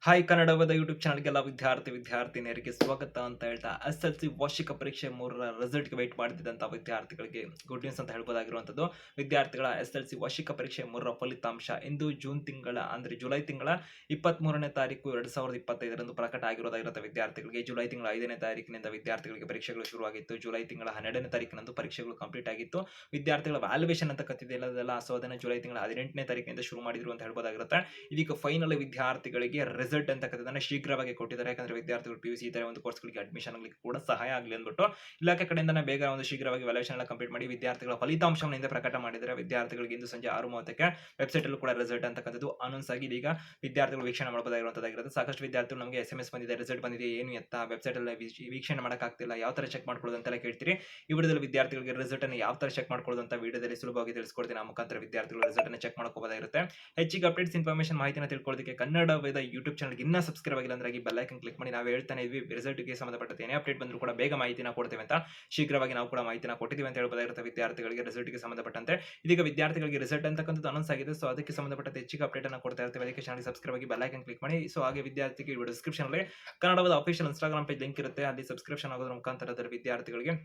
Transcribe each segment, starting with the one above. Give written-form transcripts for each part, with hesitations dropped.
Hi ಕನ್ನಡವದ YouTube ಚಾನಲ್ಗೆಲ್ಲ ವಿದ್ಯಾರ್ಥಿನಿಯರಿಗೆ ಸ್ವಾಗತ ಅಂತ ಹೇಳ್ತಾ SSLC ವಾರ್ಷಿಕ ಪರೀಕ್ಷೆ 3ರ ರಿಸಲ್ಟ್‌ಗೆ ವೇಟ್ ಮಾಡ್ತಿದ್ದಂಥ ವಿದ್ಯಾರ್ಥಿಗಳಿಗೆ ಗುಡ್ ನ್ಯೂಸ್ ಅಂತ ಹೇಳ್ಬೋದಾಗಿರುವಂಥದ್ದು. ವಿದ್ಯಾರ್ಥಿಗಳ SSLC ವಾರ್ಷಿಕ ಪರೀಕ್ಷೆ 3ರ ಫಲಿತಾಂಶ ಇಂದು ಜುಲೈ ತಿಂಗಳ 23ನೇ ತಾರೀಕು 2025ರಂದು ಪ್ರಕಟ ಆಗಿರೋದಾಗಿರುತ್ತೆ ವಿದ್ಯಾರ್ಥಿಗಳಿಗೆ. ಜುಲೈ ತಿಂಗಳ 5ನೇ ತಾರೀಕಿನಿಂದ ವಿದ್ಯಾರ್ಥಿಗಳಿಗೆ ಪರೀಕ್ಷೆಗಳು ಶುರುವಾಗಿತ್ತು. ಜುಲೈ ತಿಂಗಳ 12ನೇ ತಾರೀಕಿನಂದು ಪರೀಕ್ಷೆಗಳು ಕಂಪ್ಲೀಟ್ ಆಗಿತ್ತು. ವಿದ್ಯಾರ್ಥಿಗಳ ವ್ಯಾಲ್ಯೂಯೇಷನ್ ಅಂತ ಕತ್ತಿದೆಯಲ್ಲ ಸೊ ಅದನ್ನು ಜುಲೈ ತಿಂಗಳ 18ನೇ ತಾರೀಕಿನಿಂದ ಶುರು ಮಾಡಿದ್ರು ಅಂತ ಹೇಳ್ಬೋದಾಗಿರುತ್ತೆ. ಇದೀಗ ಫೈನಲ್ ವಿದ್ಯಾರ್ಥಿಗಳಿಗೆ ರಿಸಲ್ಟ್ ಅಂತಕ್ಕಂಥದ್ದನ್ನ ಶೀಘ್ರವಾಗಿ ಕೊಟ್ಟಿದ್ದಾರೆ. ಯಾಕಂದ್ರೆ ವಿದ್ಯಾರ್ಥಿಗಳು PUC ಇತರ ಒಂದು ಕೋರ್ಸ್ಗಳಿಗೆ ಅಡ್ಮಿಷನ್ ಆಗಲಿಕ್ಕೆ ಕೂಡ ಸಹಾಯ ಆಗಲಿ ಅಂದ್ಬಿಟ್ಟು ಇಲಾಖೆ ಕಡೆಯಿಂದನೇ ಬೇಗ ಒಂದು ಶೀಘ್ರವಾಗಿ ವ್ಯಾಲ್ಯೂಯೇಷನ್ ಎಲ್ಲ ಕಂಪ್ಲೀಟ್ ಮಾಡಿ ವಿದ್ಯಾರ್ಥಿಗಳ ಫಲಿತಾಂಶವನ್ನು ಹಿಂದೆ ಪ್ರಕಟ ಮಾಡಿದರೆ ವಿದ್ಯಾರ್ಥಿಗಳಿಗೆ ಇಂದು ಸಂಜೆ 6:30ಕ್ಕೆ ವೆಬ್ಸೈಟ್ ಅಲ್ಲೂ ಕೂಡ ರಿಸಲ್ಟ್ ಅಂತಕ್ಕಂಥದ್ದು ಅನೌನ್ಸ್ ಆಗಿ ಈಗ ವಿದ್ಯಾರ್ಥಿಗಳು ವೀಕ್ಷಣೆ ಮಾಡಬಹುದಾಗಿರುವಂತದ್ದಾಗಿರುತ್ತೆ. ಸಾಕಷ್ಟು ವಿದ್ಯಾರ್ಥಿಗಳು ನಮಗೆ SMS ಬಂದಿದೆ, ರಿಸಲ್ಟ್ ಬಂದಿದೆ, ಏನು ಎತ್ತ ವೆಬ್ಸೈಟ್ ಅಲ್ಲಿ ವೀಕ್ಷಣೆ ಮಾಡಕ್ಕಾಗ್ತಿಲ್ಲ, ಯಾವ ತರ ಚೆಕ್ ಮಾಡ್ಕೊಳ್ಳೋದು ಅಂತೆಲ್ಲ ಕೇಳ್ತೀರಿ. ಈ ವಿಡಿಯೋದಲ್ಲಿ ವಿದ್ಯಾರ್ಥಿಗಳಿಗೆ ರಿಸಲ್ಟ್ ಅನ್ನು ಯಾವ ತರ ಚೆಕ್ ಮಾಡ್ಕೊಳ್ಳೋದು ಅಂತ ವಿಡಿಯೋದಲ್ಲಿ ಸುಲಭವಾಗಿ ತಿಳಿಸ್ಕೊಡ್ತೀನಿ. ಆ ಮುಖಾಂತರ ವಿದ್ಯಾರ್ಥಿಗಳು ರಿಸಲ್ಟ್ ಅನ್ನು ಚೆಕ್ ಮಾಡ್ಕೋಬಹುದಾಗಿರುತ್ತೆ. ಹೆಚ್ಚಿಗೆ ಅಪ್ಡೇಟ್ಸ್ ಇನ್ಫಾರ್ಮೇಷನ್ ಮಾಹಿತಿನ ತಿಳ್ಕೊಳ್ಳೋದಕ್ಕೆ ಕನ್ನಡ ವೇದ ಯೂಟ್ಯೂಬ್ ಚಾನಲ್ಗೆ ಇನ್ನೂ ಸಬ್ಸ್ಕ್ರೈಬ್ ಆಗಿಲ್ಲ ಅಂದ್ರೆ ಬೆಲ್ ಐಕಾನ್ ಕ್ಲಿಕ್ ಮಾಡಿ. ನಾವು ಹೇಳ್ತಾನೆ ಇದ್ವಿ ರಿಸಲ್ಟ್ಗೆ ಸಂಬಂಧಪಟ್ಟಂತೆ ಏನೇ ಅಪ್ಡೇಟ್ ಬಂದರೂ ಕೂಡ ಬೇಗ ಮಾಹಿತಿನ ಕೊಡ್ತೇವೆ ಅಂತ. ಶೀಘ್ರವಾಗಿ ನಾವು ಕೂಡ ಮಾಹಿತಿನ ಕೊಟ್ಟಿದ್ದೀವಿ ಅಂತ ಹೇಳ್ಬೋದಾಗಿರುತ್ತೆ ವಿದ್ಯಾರ್ಥಿಗಳಿಗೆ ರಿಸಲ್ಟ್ಗೆ ಸಂಬಂಧಪಟ್ಟಂತೆ. ಇದೀಗ ವಿದ್ಯಾರ್ಥಿಗಳಿಗೆ ರಿಸಲ್ಟ್ ಅಂತಕ್ಕಂಥದ್ದು ಅನೌನ್ಸ್ ಆಗಿದೆ. ಸೊ ಅದಕ್ಕೆ ಸಂಬಂಧಪಟ್ಟ ಹೆಚ್ಚಿಗೆ ಅಪ್ಡೇಟ್ ಅನ್ನು ಕೊಡ್ತಾ ಇರ್ತೀವಿ. ಅದಕ್ಕೆ ಚಾನಲ್ ಸಬ್ಸ್ಕ್ರೈಬ್ ಆಗಿ ಬೆಲ್ ಐಕಾನ್ ಕ್ಲಿಕ್ ಮಾಡಿ. ಸೊ ಹಾಗೆ ವಿದ್ಯಾರ್ಥಿಗೆ ಡಿಸ್ಕ್ರಿಪ್ಷನ್ ಅಲ್ಲಿ ಕನ್ನಡದ ಅಫಿಷಿಯಲ್ ಇನ್ಸ್ಟಾಗ್ರಾಮ್ ಪೇಜ್ ಲಿಂಕ್ ಇರುತ್ತೆ. ಅಲ್ಲಿ ಸಬ್ಸ್ಕ್ರಿಪ್ಷನ್ ಆಗೋದ್ರ ಮುಖಾಂತರ ವಿದ್ಯಾರ್ಥಿಗಳಿಗೆ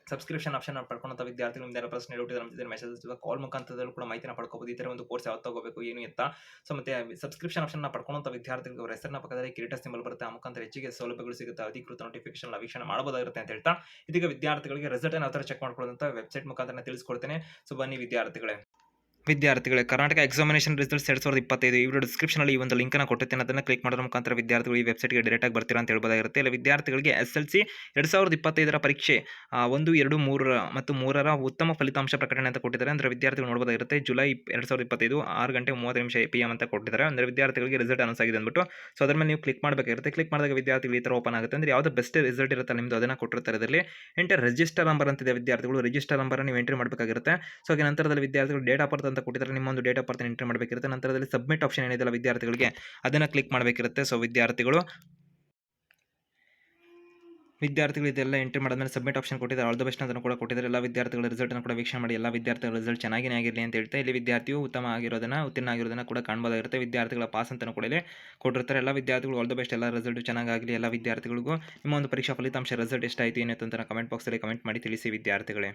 ಸಬ್ಸ್ಕ್ರಿಪ್ಷನ್ ಆಪ್ಷನ್ ಪಡ್ಕೊಂಡಂತ ವಿದ್ಯಾರ್ಥಿಗಳು ನಿಮ್ದು ಪ್ರಶ್ನೆ ಡೌಟ್ ನಮ್ಮ ಮೆಸೇಜ್ ಅಥವಾ ಕಾಲ್ ಮುಖಾಂತರದಲ್ಲೂ ಕೂಡ ಮಾಹಿತಿನ ಪಡ್ಕೋಬಹುದು. ಈ ತರ ಒಂದು ಕೋರ್ಸ್ ಯಾವತ್ತು ತಗೋಬೇಕು ಏನು ಎತ್ತ. ಸೊ ಮತ್ತೆ ಸಬ್ಸ್ಕ್ರಿಪ್ಷನ್ ಆಪ್ಷನ್ ಪಡ್ಕೊಂಡಂತ ವಿದ್ಯಾರ್ಥಿಗಳಿಗೆ ಅವರ ಹೆಸರಿನ ಪಕ್ಕದಲ್ಲಿ ಕಿರೀಟ ಸಿಂಬಲ್ ಬರುತ್ತೆ. ಆ ಮುಖಾಂತರ ಹೆಚ್ಚಿಗೆ ಸೌಲಭ್ಯಗಳು ಸಿಗುತ್ತೆ. ಅಧಿಕೃತ ನೋಟಿಫಿಕೇಶನ್ ವೀಕ್ಷಣೆ ಮಾಡಬಹುದಾಗಿರುತ್ತೆ ಅಂತ ಹೇಳ್ತಾ ಇದೀಗ ವಿದ್ಯಾರ್ಥಿಗಳಿಗೆ ರಿಸಲ್ಟ್ ಯಾವ ತರ ಚೆಕ್ ಮಾಡ್ಕೊಳ್ಳೋದಂತ ವೆಬ್ಸೈಟ್ ಮುಖಾಂತರ ತಿಳಿಸ್ಕೊಡ್ತೇನೆ. ಸೊ ಬನ್ನಿ ವಿದ್ಯಾರ್ಥಿಗಳೇ ಕರ್ನಾಟಕ ಎಕ್ಸಾಮಿನೇಷನ್ ರಿಸಲ್ಟ್ಸ್ 2025 ಈ ವಿಡಿಯೋ ಡಿಸ್ಕ್ರಿಪ್ಷನ್ ಅಲ್ಲಿ ಈ ಒಂದು ಲಿಂಕ್ ಅನ್ನು ಕೊಟ್ಟಿದ್ದೇನೆ. ಅದನ್ನು ಕ್ಲಿಕ್ ಮಾಡೋದ್ರ ಮುಖಾಂತರ ವಿದ್ಯಾರ್ಥಿಗಳು ಈ ವೆಬ್ಸೈಟ್ಗೆ ಡೈರೆಕ್ಟ್ ಆಗಿ ಬರ್ತೀರಾ ಅಂತ ಹೇಳ್ಬೋದಾಗಿರುತ್ತೆ. ಇಲ್ಲ ವಿದ್ಯಾರ್ಥಿಗಳಿಗೆ SSLC 2025ರ ಪರೀಕ್ಷೆ 1, 2, 3 ಮತ್ತು 3ರ ಉತ್ತಮ ಫಲಿತಾಂಶ ಪ್ರಕಟಣೆ ಅಂತ ಕೊಟ್ಟಿದ್ದಾರೆ. ಅಂದರೆ ವಿದ್ಯಾರ್ಥಿಗಳು ನೋಡಬಹುದಾಗಿರುತ್ತೆ. ಜುಲೈ 2025 6:30 PM ಅಂತ ಕೊಟ್ಟಿದ್ದಾರೆ. ಅಂದರೆ ವಿದ್ಯಾರ್ಥಿಗಳಿಗೆ ರಿಸಲ್ಟ್ ಅನೌನ್ಸ್ ಆಗಿದೆ ಅಂದ್ಬಿಟ್ಟು. ಸೊ ಅದ್ರ ಮೇಲೆ ನೀವು ಕ್ಲಿಕ್ ಮಾಡಬೇಕಾಗಿರುತ್ತೆ. ಕ್ಲಿಕ್ ಮಾಡಿದಾಗ ವಿದ್ಯಾರ್ಥಿಗಳು ಈ ಥರ ಓಪನ್ ಆಗುತ್ತೆ. ಅಂದರೆ ಯಾವ್ದು ಬೆಸ್ಟ್ ರಿಸಲ್ಟ್ ಇರುತ್ತೆ ನಿಮ್ಮದು ಅದನ್ನು ಕೊಟ್ಟಿರ್ತಾರೆ. ಇದರಲ್ಲಿ ಎಂಟರ್ ರಿಜಿಸ್ಟರ್ ನಂಬರ್ ಅಂತಿದೆ. ವಿದ್ಯಾರ್ಥಿಗಳು ರಿಜಿಸ್ಟರ್ ನಂಬರ್ ನೀವು ಎಂಟ್ರಿ ಮಾಡಬೇಕಾಗಿರುತ್ತೆ. ಸೊ ಹಾಗೆ ನಂತರದಲ್ಲಿ ವಿದ್ಯಾರ್ಥಿಗಳು ಡೇಟ್ ಆಫ್ ಬರ್ತ್ ಅಂತ ಕೊಟ್ಟಿದ್ದಾರೆ. ನಿಮ್ಮ ಒಂದು ಡೇಟ್ ಆಫ್ ಬರ್ತ್ ಎಂಟ್ರಿ ಮಾಡಬೇಕಿರುತ್ತೆ. ನಂತರದಲ್ಲಿ ಸಬ್ಮಿಟ್ ಆಪ್ಷನ್ ಏನಿದೆ ವಿದ್ಯಾರ್ಥಿಗಳಿಗೆ ಅದನ್ನು ಕ್ಲಿಕ್ ಮಾಡಬೇಕಿರುತ್ತೆ. ಸೊ ವಿದ್ಯಾರ್ಥಿಗಳು ಇದೆಲ್ಲ ಎಂಟ್ರಿ ಮಾಡಿದ್ಮೇಲೆ ಸಬ್ಮಿಟ್ ಆಪ್ಷನ್ ಕೊಟ್ಟಿದ್ದಾರೆ. ಆಲ್ ದ ಬೆಸ್ಟ್ ಅಂತ ಕೂಡ ಕೊಟ್ಟಿದ್ದಾರೆ. ಎಲ್ಲ ವಿದ್ಯಾರ್ಥಿಗಳ ರಿಸಲ್ಟ್ ಅನ್ನು ಕೂಡ ವೀಕ್ಷಣೆ ಮಾಡಿ. ಎಲ್ಲ ವಿದ್ಯಾರ್ಥಿಗಳ ರಿಸಲ್ಟ್ ಚೆನ್ನಾಗಿನೇ ಆಗಿರಲಿ ಅಂತ ಹೇಳ್ತಾ ಇಲ್ಲಿ ವಿದ್ಯಾರ್ಥಿಯು ಉತ್ತಮ ಉತ್ತೀರ್ಣ ಆಗಿರೋದನ್ನ ಕೂಡ ಕಾಣಬಹುದಾಗಿರುತ್ತೆ. ವಿದ್ಯಾರ್ಥಿಗಳ ಪಾಸ್ ಅಂತ ಕೂಡ ಇಲ್ಲಿ ಕೊಟ್ಟಿರ್ತಾರೆ. ಎಲ್ಲ ವಿದ್ಯಾರ್ಥಿಗಳು ಆಲ್ ದ ಬೆಸ್ಟ್, ಎಲ್ಲ ರಿಸಲ್ಟ್ ಚೆನ್ನಾಗಾಗಲಿ. ಎಲ್ಲ ವಿದ್ಯಾರ್ಥಿಗಳಿಗೂ ನಿಮ್ಮ ಒಂದು ಪರೀಕ್ಷಾ ಫಲಿತಾಂಶ ರಿಸಲ್ಟ್ ಎಷ್ಟಾಯಿತು ಏನಾಯ್ತು ಅಂತ ಕಮೆಂಟ್ ಬಾಕ್ಸಲ್ಲಿ ಕಮೆಂಟ್ ಮಾಡಿ ತಿಳಿಸಿ ವಿದ್ಯಾರ್ಥಿಗಳೇ.